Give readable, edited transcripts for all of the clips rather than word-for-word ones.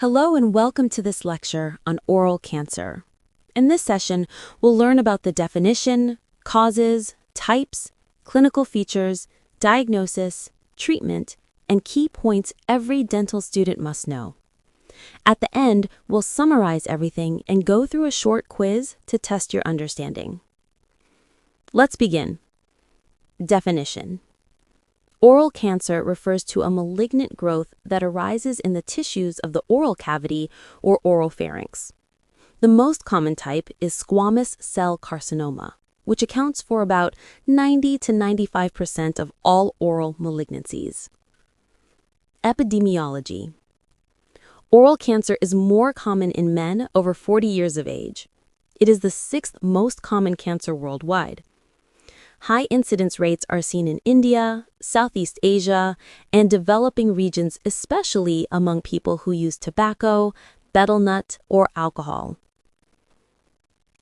Hello and welcome to this lecture on oral cancer. In this session, we'll learn about the definition, causes, types, clinical features, diagnosis, treatment, and key points every dental student must know. At the end, we'll summarize everything and go through a short quiz to test your understanding. Let's begin. Definition. Oral cancer refers to a malignant growth that arises in the tissues of the oral cavity or oral pharynx. The most common type is squamous cell carcinoma, which accounts for about 90 to 95% of all oral malignancies. Epidemiology. Oral cancer is more common in men over 40 years of age. It is the sixth most common cancer worldwide. High incidence rates are seen in India, Southeast Asia, and developing regions, especially among people who use tobacco, betel nut, or alcohol.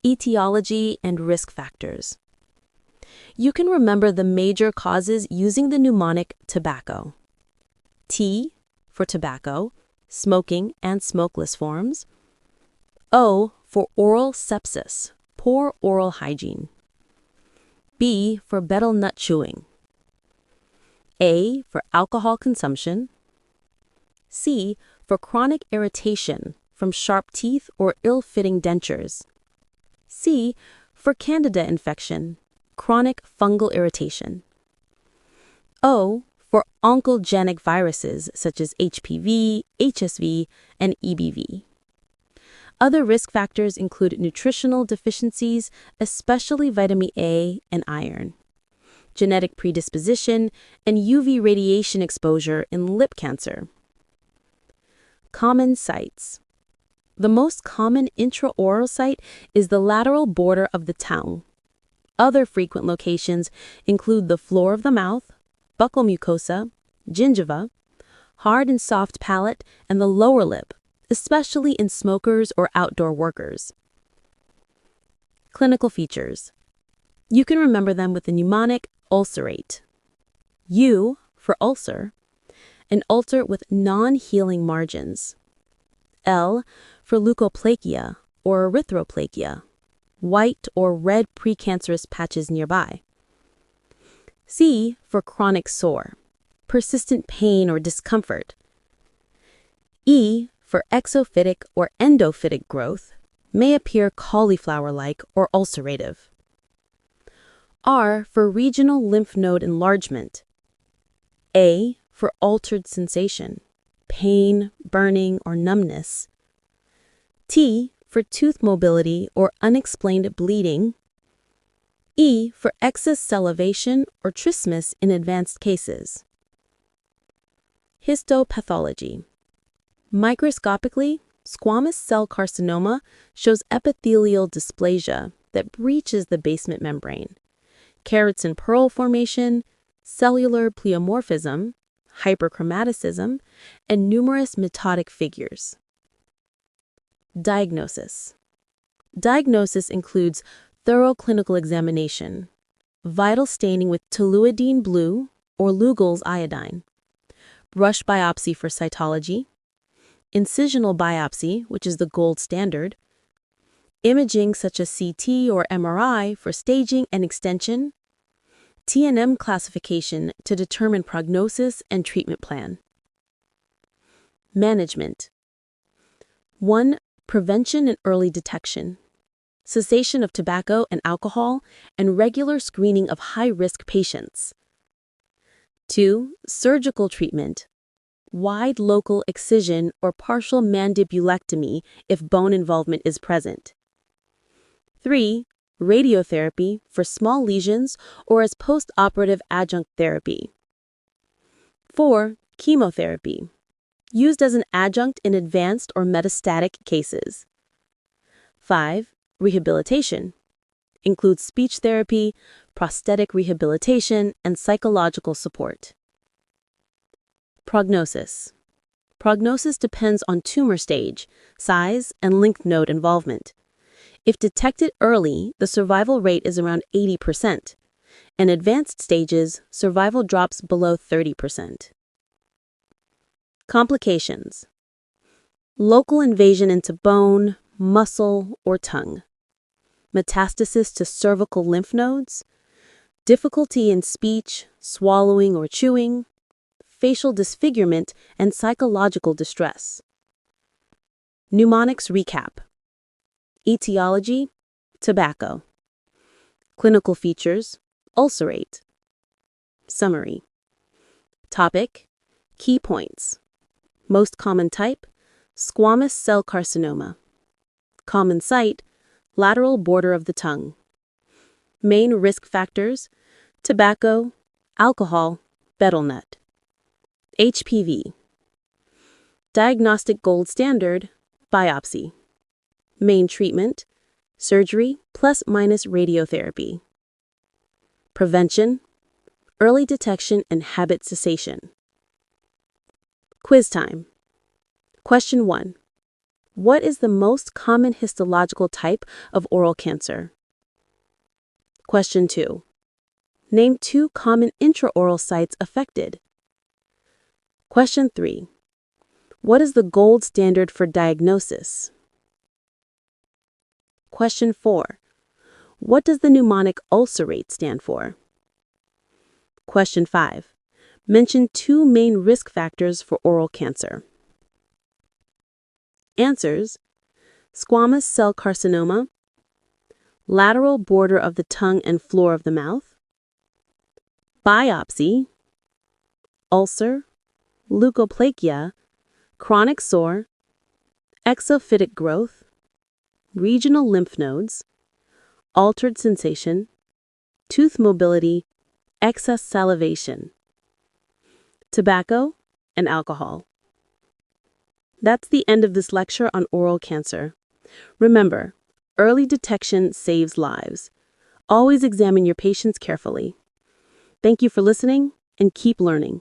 Etiology and risk factors. You can remember the major causes using the mnemonic tobacco. T for tobacco, smoking and smokeless forms. O for oral sepsis, poor oral hygiene. B for betel nut chewing. A for alcohol consumption. C for chronic irritation from sharp teeth or ill-fitting dentures. C for candida infection, chronic fungal irritation. O for oncogenic viruses such as HPV, HSV, and EBV. Other risk factors include nutritional deficiencies, especially vitamin A and iron, genetic predisposition, and UV radiation exposure in lip cancer. Common sites. The most common intraoral site is the lateral border of the tongue. Other frequent locations include the floor of the mouth, buccal mucosa, gingiva, hard and soft palate, and the lower lip, especially in smokers or outdoor workers. Clinical features. You can remember them with the mnemonic ulcerate. U for ulcer, an ulcer with non-healing margins. L for leukoplakia or erythroplakia, white or red precancerous patches nearby. C for chronic sore, persistent pain or discomfort. E for exophytic or endophytic growth, may appear cauliflower-like or ulcerative. R for regional lymph node enlargement. A for altered sensation, pain, burning, or numbness. T for tooth mobility or unexplained bleeding. E for excess salivation or trismus in advanced cases. Histopathology. Microscopically, squamous cell carcinoma shows epithelial dysplasia that breaches the basement membrane, keratin pearl formation, cellular pleomorphism, hyperchromaticism, and numerous mitotic figures. Diagnosis. Diagnosis includes thorough clinical examination, vital staining with toluidine blue or Lugol's iodine, brush biopsy for cytology, incisional biopsy, which is the gold standard, imaging such as CT or MRI for staging and extension, T&M classification to determine prognosis and treatment plan. Management. 1. Prevention and early detection, cessation of tobacco and alcohol, and regular screening of high-risk patients. 2. Surgical treatment, wide local excision or partial mandibulectomy if bone involvement is present. 3. Radiotherapy for small lesions or as post-operative adjunct therapy. 4. Chemotherapy, used as an adjunct in advanced or metastatic cases. 5. Rehabilitation, includes speech therapy, prosthetic rehabilitation, and psychological support. Prognosis. Prognosis depends on tumor stage, size, and lymph node involvement. If detected early, the survival rate is around 80%. In advanced stages, survival drops below 30%. Complications. local invasion into bone, muscle, or tongue, metastasis to cervical lymph nodes, difficulty in speech, swallowing or chewing, facial disfigurement, and psychological distress. Mnemonics recap. Etiology, tobacco. Clinical features, ulcerate. Summary. Topic, key points. Most common type, squamous cell carcinoma. Common site, lateral border of the tongue. Main risk factors, tobacco, alcohol, betel nut. HPV. Diagnostic gold standard, biopsy. Main treatment, surgery plus minus radiotherapy. Prevention, early detection and habit cessation. Quiz time. Question 1. What is the most common histological type of oral cancer? Question 2. Name 2 common intraoral sites affected. Question 3. What is the gold standard for diagnosis? Question 4. What does the mnemonic ulcerate stand for? Question 5. Mention 2 main risk factors for oral cancer. Answers: squamous cell carcinoma, lateral border of the tongue and floor of the mouth, biopsy, ulcer, leukoplakia, chronic sore, exophytic growth, regional lymph nodes, altered sensation, tooth mobility, excess salivation, tobacco, and alcohol. That's the end of this lecture on oral cancer. Remember, early detection saves lives. Always examine your patients carefully. Thank you for listening and keep learning.